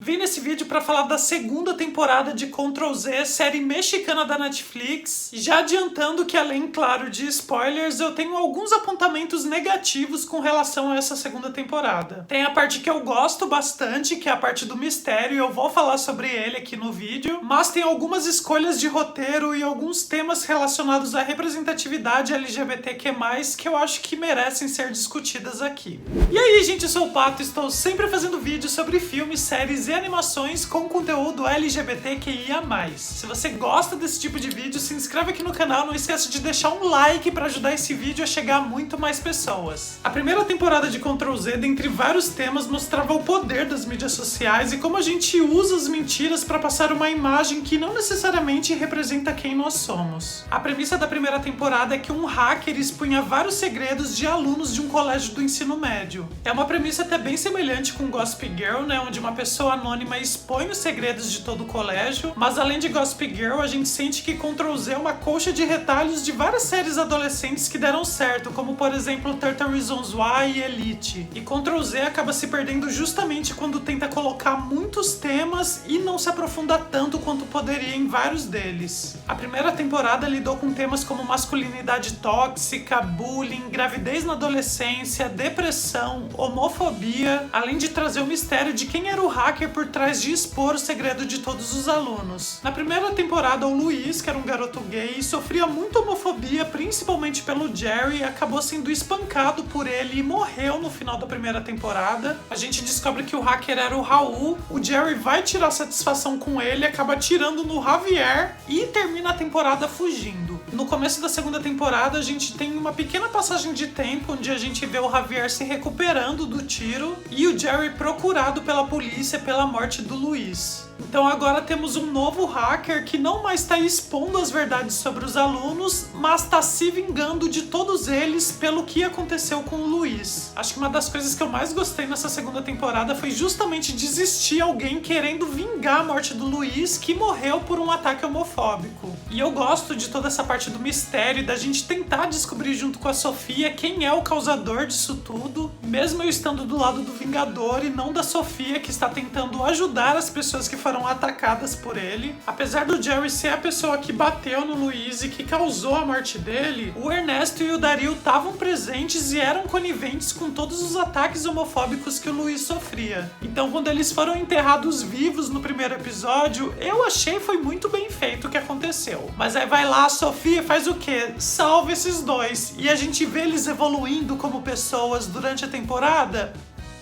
Vim nesse vídeo para falar da segunda temporada de Ctrl Z, série mexicana da Netflix, já adiantando que, além, claro, de spoilers, eu tenho alguns apontamentos negativos com relação a essa segunda temporada. Tem a parte que eu gosto bastante, que é a parte do mistério, e eu vou falar sobre ele aqui no vídeo, mas tem algumas escolhas de roteiro e alguns temas relacionados à representatividade LGBTQ+, que eu acho que merecem ser discutidas aqui. E aí, gente, eu sou o Pato, estou sempre fazendo vídeos sobre filmes, séries e animações com conteúdo LGBTQIA+. Se você gosta desse tipo de vídeo, se inscreve aqui no canal, não esqueça de deixar um like para ajudar esse vídeo a chegar a muito mais pessoas. A primeira temporada de Ctrl Z, dentre vários temas, mostrava o poder das mídias sociais e como a gente usa as mentiras para passar uma imagem que não necessariamente representa quem nós somos. A premissa da primeira temporada é que um hacker expunha vários segredos de alunos de um colégio do ensino médio. É uma premissa até bem semelhante com Gossip Girl, né, onde uma pessoa anônima expõe os segredos de todo o colégio, mas além de Gossip Girl, a gente sente que Ctrl Z é uma colcha de retalhos de várias séries adolescentes que deram certo, como por exemplo 30 Reasons Why e Elite. E Ctrl Z acaba se perdendo justamente quando tenta colocar muitos temas e não se aprofunda tanto quanto poderia em vários deles. A primeira temporada lidou com temas como masculinidade tóxica, bullying, gravidez na adolescência, depressão, homofobia, além de trazer o mistério de quem era o hacker por trás de expor o segredo de todos os alunos. Na primeira temporada, o Luiz, que era um garoto gay, sofria muita homofobia, principalmente pelo Jerry, acabou sendo espancado por ele e morreu no final da primeira temporada. A gente descobre que o hacker era o Raul, o Jerry vai tirar satisfação com ele, acaba atirando no Javier e termina a temporada fugindo. No começo da segunda temporada, a gente tem uma pequena passagem de tempo onde a gente vê o Javier se recuperando do tiro e o Jerry procurado pela polícia pela morte do Luiz. Então agora temos um novo hacker que não mais está expondo as verdades sobre os alunos, mas está se vingando de todos eles pelo que aconteceu com o Luiz. Acho que uma das coisas que eu mais gostei nessa segunda temporada foi justamente desistir alguém querendo vingar a morte do Luiz, que morreu por um ataque homofóbico. E eu gosto de toda essa parte do mistério e da gente tentar descobrir junto com a Sofia quem é o causador disso tudo, mesmo eu estando do lado do Vingador e não da Sofia, que está tentando ajudar as pessoas que foram atacadas por ele. Apesar do Jerry ser a pessoa que bateu no Luiz e que causou a morte dele, o Ernesto e o Daryl estavam presentes e eram coniventes com todos os ataques homofóbicos que o Luiz sofria. Então, quando eles foram enterrados vivos no primeiro episódio, eu achei foi muito bem feito o que aconteceu. Mas aí vai lá, a Sofia faz o quê? Salva esses dois. E a gente vê eles evoluindo como pessoas durante a temporada?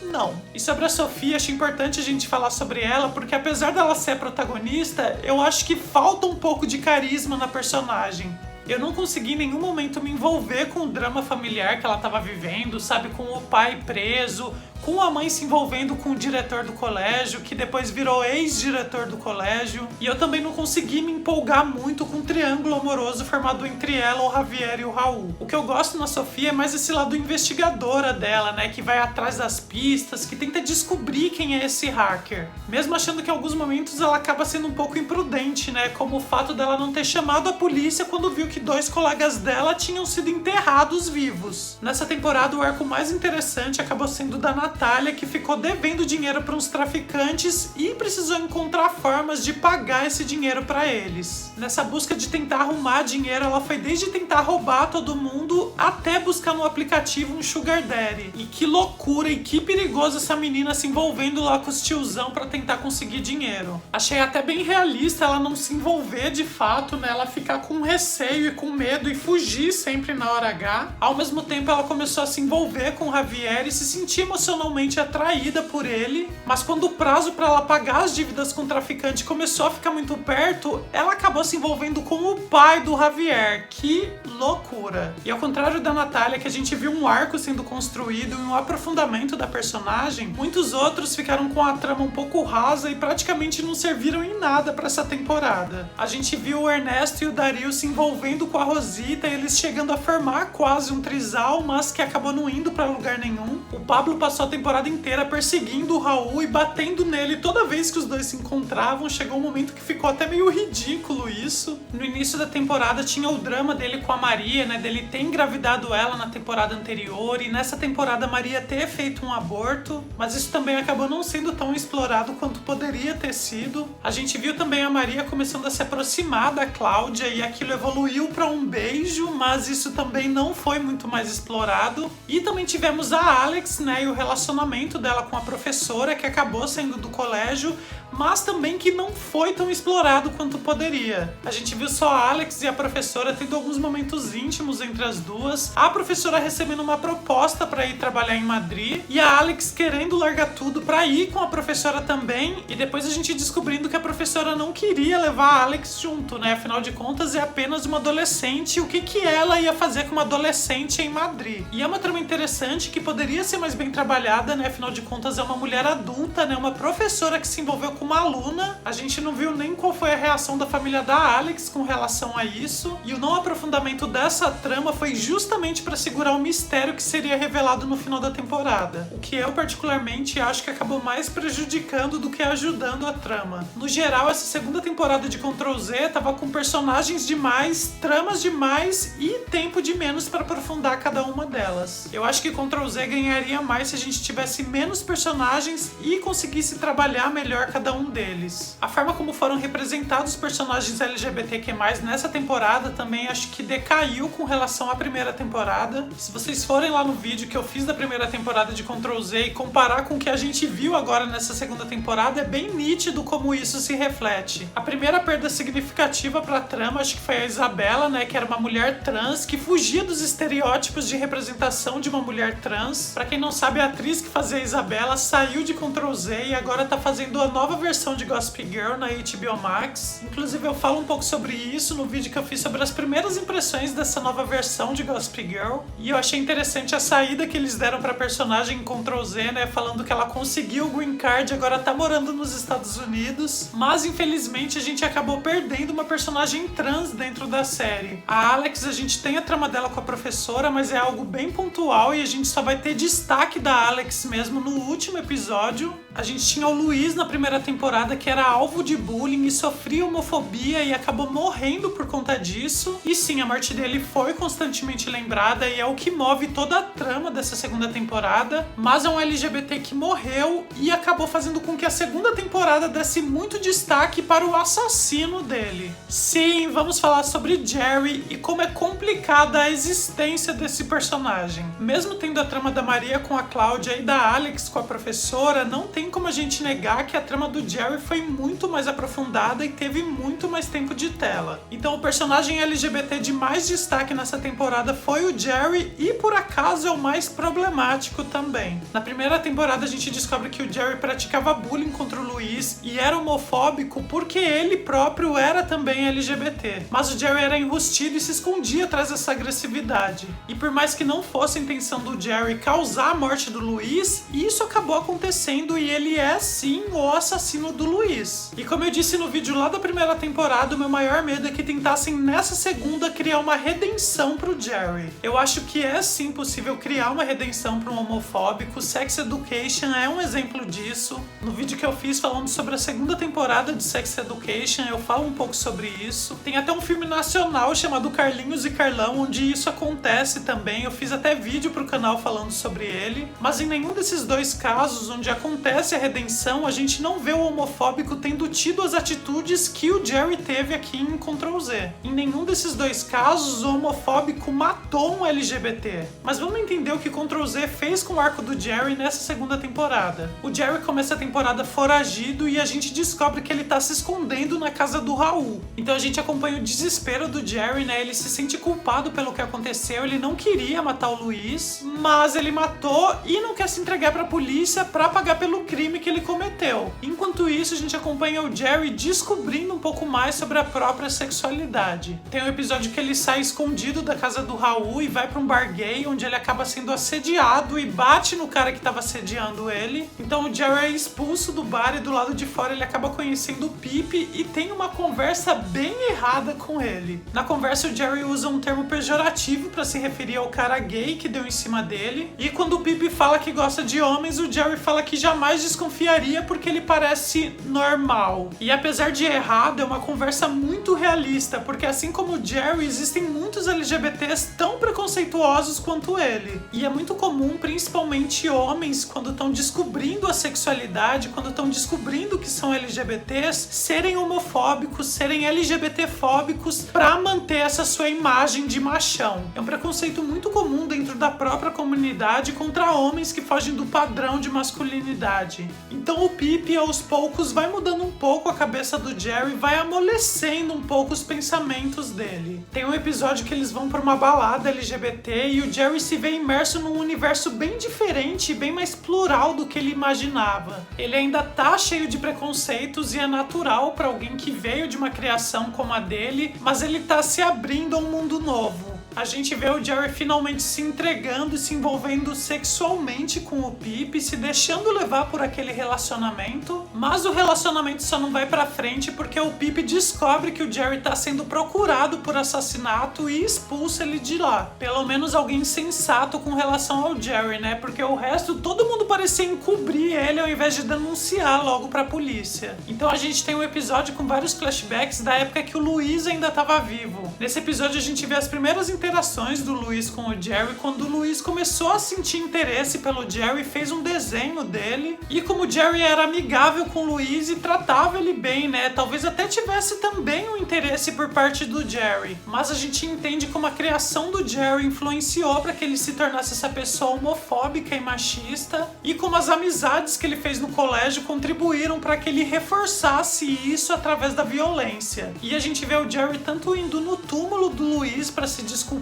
Não. E sobre a Sofia, acho importante a gente falar sobre ela, porque apesar dela ser a protagonista, eu acho que falta um pouco de carisma na personagem. Eu não consegui em nenhum momento me envolver com o drama familiar que ela estava vivendo, sabe? Com o pai preso, com a mãe se envolvendo com o diretor do colégio, que depois virou ex-diretor do colégio. E eu também não consegui me empolgar muito com o triângulo amoroso formado entre ela, o Javier e o Raul. O que eu gosto na Sofia é mais esse lado investigadora dela, né? Que vai atrás das pistas, que tenta descobrir quem é esse hacker. Mesmo achando que em alguns momentos ela acaba sendo um pouco imprudente, né? Como o fato dela não ter chamado a polícia quando viu que dois colegas dela tinham sido enterrados vivos. Nessa temporada, o arco mais interessante acabou sendo da Natália, que ficou devendo dinheiro para uns traficantes e precisou encontrar formas de pagar esse dinheiro para eles. Nessa busca de tentar arrumar dinheiro, ela foi desde tentar roubar todo mundo até buscar no aplicativo um sugar daddy. E que loucura e que perigoso essa menina se envolvendo lá com os tiozão para tentar conseguir dinheiro. Achei até bem realista ela não se envolver de fato, né? Ela ficar com receio e com medo e fugir sempre na hora H. Ao mesmo tempo, ela começou a se envolver com o Javier e se sentir emocionalmente atraída por ele, mas quando o prazo para ela pagar as dívidas com o traficante começou a ficar muito perto, ela acabou se envolvendo com o pai do Javier. Que loucura! E ao contrário da Natália, que a gente viu um arco sendo construído e um aprofundamento da personagem, muitos outros ficaram com a trama um pouco rasa e praticamente não serviram em nada para essa temporada. A gente viu o Ernesto e o Daryl se envolvendo com a Rosita e eles chegando a formar quase um trisal, mas que acabou não indo para lugar nenhum. O Pablo passou passou a temporada inteira perseguindo o Raul e batendo nele toda vez que os dois se encontravam. Chegou um momento que ficou até meio ridículo isso. No início da temporada tinha o drama dele com a Maria, né, dele ter engravidado ela na temporada anterior, e nessa temporada a Maria ter feito um aborto, mas isso também acabou não sendo tão explorado quanto poderia ter sido. A gente viu também a Maria começando a se aproximar da Cláudia e aquilo evoluiu para um beijo, mas isso também não foi muito mais explorado. E também tivemos a Alex, né, e o relacionamento dela com a professora, que acabou saindo do colégio, mas também que não foi tão explorado quanto poderia. A gente viu só a Alex e a professora tendo alguns momentos íntimos entre as duas, a professora recebendo uma proposta para ir trabalhar em Madrid e a Alex querendo largar tudo para ir com a professora também, e depois a gente descobrindo que a professora não queria levar a Alex junto, né? Afinal de contas é apenas uma adolescente, o que ela ia fazer com uma adolescente em Madrid? E é uma trama interessante que poderia ser mais bem trabalhada, né? Afinal de contas é uma mulher adulta, né? Uma professora que se envolveu com uma aluna. A gente não viu nem qual foi a reação da família da Alex com relação a isso, e o não aprofundamento dessa trama foi justamente para segurar o mistério que seria revelado no final da temporada, o que eu particularmente acho que acabou mais prejudicando do que ajudando a trama. No geral, essa segunda temporada de Ctrl Z tava com personagens demais, tramas demais e tempo de menos para aprofundar cada uma delas. Eu acho que Ctrl Z ganharia mais se a gente tivesse menos personagens e conseguisse trabalhar melhor cada um deles. A forma como foram representados os personagens LGBTQ+, nessa temporada também acho que decaiu com relação à primeira temporada. Se vocês forem lá no vídeo que eu fiz da primeira temporada de Ctrl Z e comparar com o que a gente viu agora nessa segunda temporada, é bem nítido como isso se reflete. A primeira perda significativa pra trama acho que foi a Isabela, né, que era uma mulher trans que fugia dos estereótipos de representação de uma mulher trans. Pra quem não sabe, a atriz que fazia a Isabela saiu de Ctrl Z e agora tá fazendo a nova versão de Gossip Girl na HBO Max. Inclusive eu falo um pouco sobre isso no vídeo que eu fiz sobre as primeiras impressões dessa nova versão de Gossip Girl, e eu achei interessante a saída que eles deram pra personagem em Ctrl Z, né, falando que ela conseguiu o Green Card e agora tá morando nos Estados Unidos, mas infelizmente a gente acabou perdendo uma personagem trans dentro da série. A Alex, a gente tem a trama dela com a professora, mas é algo bem pontual e a gente só vai ter destaque da Alex mesmo no último episódio. A gente tinha o Luiz na primeira temporada, que era alvo de bullying e sofria homofobia e acabou morrendo por conta disso. E sim, a morte dele foi constantemente lembrada e é o que move toda a trama dessa segunda temporada. Mas é um LGBT que morreu e acabou fazendo com que a segunda temporada desse muito destaque para o assassino dele. Sim, vamos falar sobre Jerry e como é complicada a existência desse personagem. Mesmo tendo a trama da Maria com a Cláudia e da Alex com a professora, não tem como a gente negar que a trama do Jerry foi muito mais aprofundada e teve muito mais tempo de tela. Então o personagem LGBT de mais destaque nessa temporada foi o Jerry e por acaso é o mais problemático também. Na primeira temporada a gente descobre que o Jerry praticava bullying contra o Luiz e era homofóbico porque ele próprio era também LGBT. Mas o Jerry era enrustido e se escondia atrás dessa agressividade. E por mais que não fosse a intenção do Jerry causar a morte do Luiz, isso acabou acontecendo e ele é sim o assassino do Luiz. E como eu disse no vídeo lá da primeira temporada, o meu maior medo é que tentassem nessa segunda criar uma redenção pro Jerry. Eu acho que é sim possível criar uma redenção para um homofóbico. Sex Education é um exemplo disso. No vídeo que eu fiz falando sobre a segunda temporada de Sex Education, eu falo um pouco sobre isso. Tem até um filme nacional chamado Carlinhos e Carlão, onde isso acontece também. Eu fiz até vídeo pro canal falando sobre ele. Mas em nenhum desses dois casos onde acontece a redenção, a gente não vê o homofóbico tendo tido as atitudes que o Jerry teve aqui em Ctrl Z. Em nenhum desses dois casos, o homofóbico matou um LGBT. Mas vamos entender o que Ctrl Z fez com o arco do Jerry nessa segunda temporada. O Jerry começa a temporada foragido e a gente descobre que ele tá se escondendo na casa do Raul. Então a gente acompanha o desespero do Jerry, né? Ele se sente culpado pelo que aconteceu, ele não queria matar o Luiz, mas ele matou e não quer se entregar pra polícia pra pagar pelo crime crime que ele cometeu. Enquanto isso, a gente acompanha o Jerry descobrindo um pouco mais sobre a própria sexualidade. Tem um episódio que ele sai escondido da casa do Raul e vai pra um bar gay, onde ele acaba sendo assediado e bate no cara que tava assediando ele. Então o Jerry é expulso do bar e do lado de fora ele acaba conhecendo o Pip e tem uma conversa bem errada com ele. Na conversa o Jerry usa um termo pejorativo pra se referir ao cara gay que deu em cima dele. E quando o Pip fala que gosta de homens, o Jerry fala que jamais desconfiaria porque ele parece normal. E apesar de errado, é uma conversa muito realista, porque assim como o Jerry, existem muitos LGBTs tão preconceituosos quanto ele. E é muito comum, principalmente homens, quando estão descobrindo a sexualidade, quando estão descobrindo que são LGBTs, serem homofóbicos, serem LGBTfóbicos pra manter essa sua imagem de machão. É um preconceito muito comum dentro da própria comunidade contra homens que fogem do padrão de masculinidade. Então o Pip, aos poucos, vai mudando um pouco a cabeça do Jerry, vai amolecendo um pouco os pensamentos dele. Tem um episódio que eles vão pra uma balada LGBT e o Jerry se vê imerso num universo bem diferente e bem mais plural do que ele imaginava. Ele ainda tá cheio de preconceitos e é natural pra alguém que veio de uma criação como a dele, mas ele tá se abrindo a um mundo novo. A gente vê o Jerry finalmente se entregando e se envolvendo sexualmente com o Pip, se deixando levar por aquele relacionamento, mas o relacionamento só não vai pra frente porque o Pip descobre que o Jerry tá sendo procurado por assassinato e expulsa ele de lá. Pelo menos alguém sensato com relação ao Jerry, né? Porque o resto, todo mundo parecia encobrir ele ao invés de denunciar logo pra polícia. Então a gente tem um episódio com vários flashbacks da época que o Luiz ainda tava vivo. Nesse episódio a gente vê as primeiras interações do Luiz com o Jerry, quando o Luiz começou a sentir interesse pelo Jerry, fez um desenho dele, e como o Jerry era amigável com o Luiz e tratava ele bem, né, talvez até tivesse também um interesse por parte do Jerry, mas a gente entende como a criação do Jerry influenciou para que ele se tornasse essa pessoa homofóbica e machista, e como as amizades que ele fez no colégio contribuíram para que ele reforçasse isso através da violência. E a gente vê o Jerry tanto indo no túmulo do Luiz para se desculpar,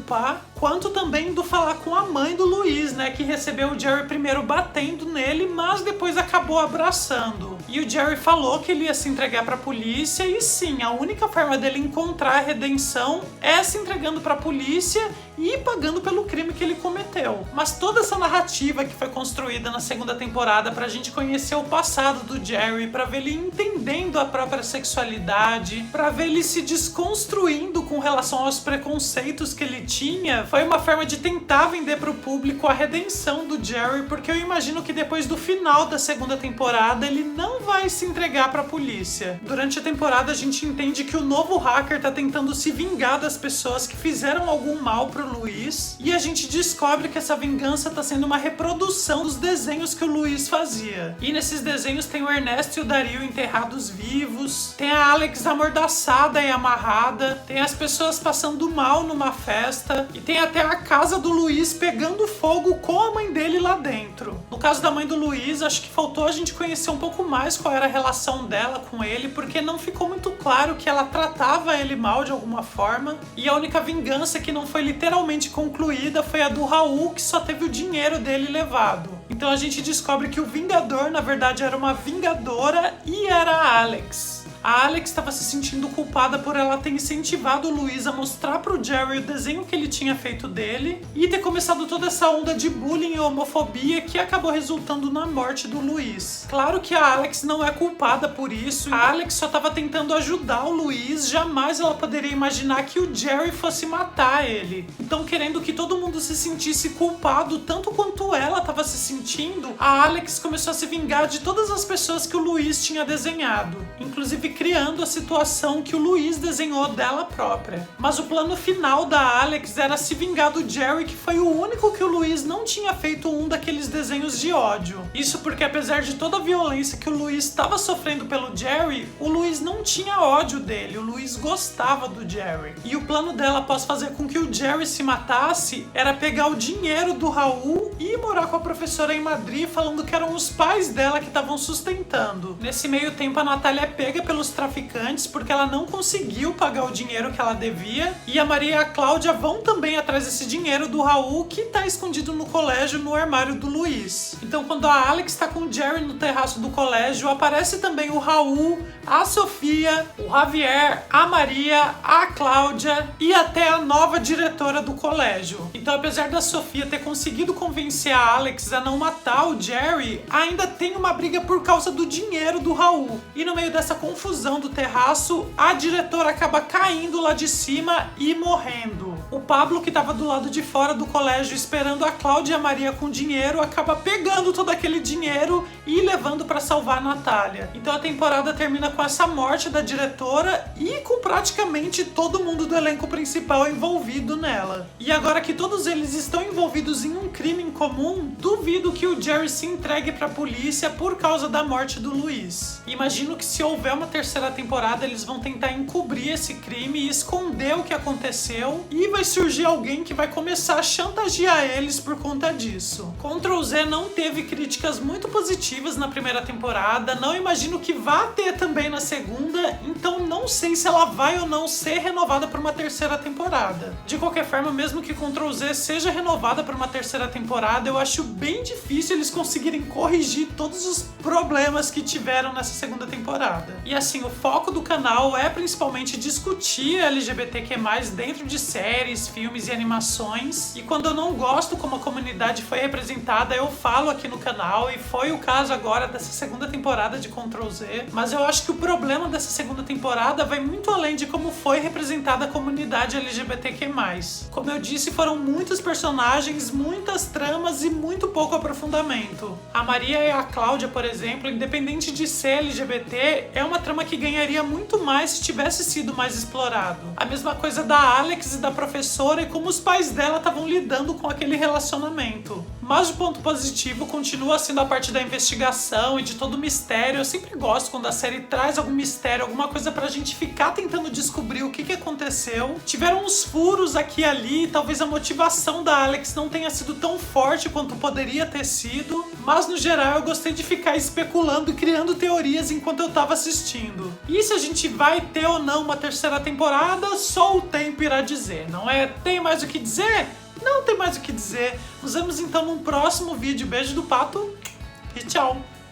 quanto também do falar com a mãe do Luiz, né, que recebeu o Jerry primeiro batendo nele, mas depois acabou abraçando. E o Jerry falou que ele ia se entregar pra polícia, e sim, a única forma dele encontrar a redenção é se entregando pra polícia e pagando pelo crime que ele cometeu. Mas toda essa narrativa que foi construída na segunda temporada pra gente conhecer o passado do Jerry, pra ver ele entendendo a própria sexualidade, pra ver ele se desconstruindo com relação aos preconceitos que ele tinha, foi uma forma de tentar vender pro público a redenção do Jerry, porque eu imagino que depois do final da segunda temporada ele não vai se entregar pra polícia. Durante a temporada a gente entende que o novo hacker tá tentando se vingar das pessoas que fizeram algum mal pro Luiz, e a gente descobre que essa vingança tá sendo uma reprodução dos desenhos que o Luiz fazia. E nesses desenhos tem o Ernesto e o Dario enterrados vivos, tem a Alex amordaçada e amarrada, tem as pessoas passando mal numa festa, e tem até a casa do Luiz pegando fogo com a mãe dele lá dentro. No caso da mãe do Luiz, acho que faltou a gente conhecer um pouco mais qual era a relação dela com ele, porque não ficou muito claro que ela tratava ele mal de alguma forma, e a única vingança que não foi literalmente concluída foi a do Raul, que só teve o dinheiro dele levado. Então a gente descobre que o Vingador, na verdade, era uma Vingadora e era a Alex. A Alex estava se sentindo culpada por ela ter incentivado o Luiz a mostrar pro Jerry o desenho que ele tinha feito dele e ter começado toda essa onda de bullying e homofobia que acabou resultando na morte do Luiz. Claro que a Alex não é culpada por isso, a Alex só estava tentando ajudar o Luiz, jamais ela poderia imaginar que o Jerry fosse matar ele. Então, querendo que todo mundo se sentisse culpado tanto quanto ela estava se sentindo, a Alex começou a se vingar de todas as pessoas que o Luiz tinha desenhado, inclusive criando a situação que o Luiz desenhou dela própria. Mas o plano final da Alex era se vingar do Jerry, que foi o único que o Luiz não tinha feito um daqueles desenhos de ódio. Isso porque, apesar de toda a violência que o Luiz estava sofrendo pelo Jerry, o Luiz não tinha ódio dele, o Luiz gostava do Jerry. E o plano dela, após fazer com que o Jerry se matasse, era pegar o dinheiro do Raul e morar com a professora em Madrid, falando que eram os pais dela que estavam sustentando. Nesse meio tempo, a Natália é pega pelos traficantes porque ela não conseguiu pagar o dinheiro que ela devia, e a Maria e a Cláudia vão também atrás desse dinheiro do Raul, que tá escondido no colégio, no armário do Luiz. Então, quando a Alex tá com o Jerry no terraço do colégio, aparece também o Raul, a Sofia, o Javier, a Maria, a Cláudia e até a nova diretora do colégio. Então, apesar da Sofia ter conseguido convencer a Alex a não matar o Jerry, ainda tem uma briga por causa do dinheiro do Raul. E no meio dessa confusão do terraço, a diretora acaba caindo lá de cima e morrendo. O Pablo, que estava do lado de fora do colégio esperando a Cláudia e a Maria com dinheiro, acaba pegando todo aquele dinheiro e levando para salvar a Natália. Então a temporada termina com essa morte da diretora e com praticamente todo mundo do elenco principal envolvido nela. E agora que todos eles estão envolvidos em um crime em comum, duvido que o Jerry se entregue para a polícia por causa da morte do Luiz. Imagino que se houver uma terceira temporada, eles vão tentar encobrir esse crime e esconder o que aconteceu, e vai surgir alguém que vai começar a chantagear eles por conta disso. Ctrl Z não teve críticas muito positivas na primeira temporada, não imagino que vá ter também na segunda, então não sei se ela vai ou não ser renovada por uma terceira temporada. De qualquer forma, mesmo que Ctrl Z seja renovada por uma terceira temporada, eu acho bem difícil eles conseguirem corrigir todos os problemas que tiveram nessa segunda temporada. E assim, o foco do canal é principalmente discutir LGBTQ+, dentro de séries, filmes e animações. E quando eu não gosto como a comunidade foi representada, eu falo aqui no canal, e foi o caso agora dessa segunda temporada de Ctrl Z. Mas eu acho que o problema dessa segunda temporada vai muito além de como foi representada a comunidade LGBTQ+. Como eu disse, foram muitos personagens, muitas tramas e muito pouco aprofundamento. A Maria e a Cláudia, por exemplo, independente de ser LGBT, é uma trama que ganharia muito mais se tivesse sido mais explorado. A mesma coisa da Alex e da professora e como os pais dela estavam lidando com aquele relacionamento. Mas o ponto positivo continua sendo a parte da investigação e de todo o mistério. Eu sempre gosto quando a série traz algum mistério, alguma coisa pra gente ficar tentando descobrir o que aconteceu. Tiveram uns furos aqui e ali, talvez a motivação da Alex não tenha sido tão forte quanto poderia ter sido, mas no geral eu gostei de ficar especulando e criando teorias enquanto eu tava assistindo. E se a gente vai ter ou não uma terceira temporada, só o tempo irá dizer, não é? Tem mais o que dizer? Não tem mais o que dizer. Nos vemos então num próximo vídeo. Beijo do Pato e tchau!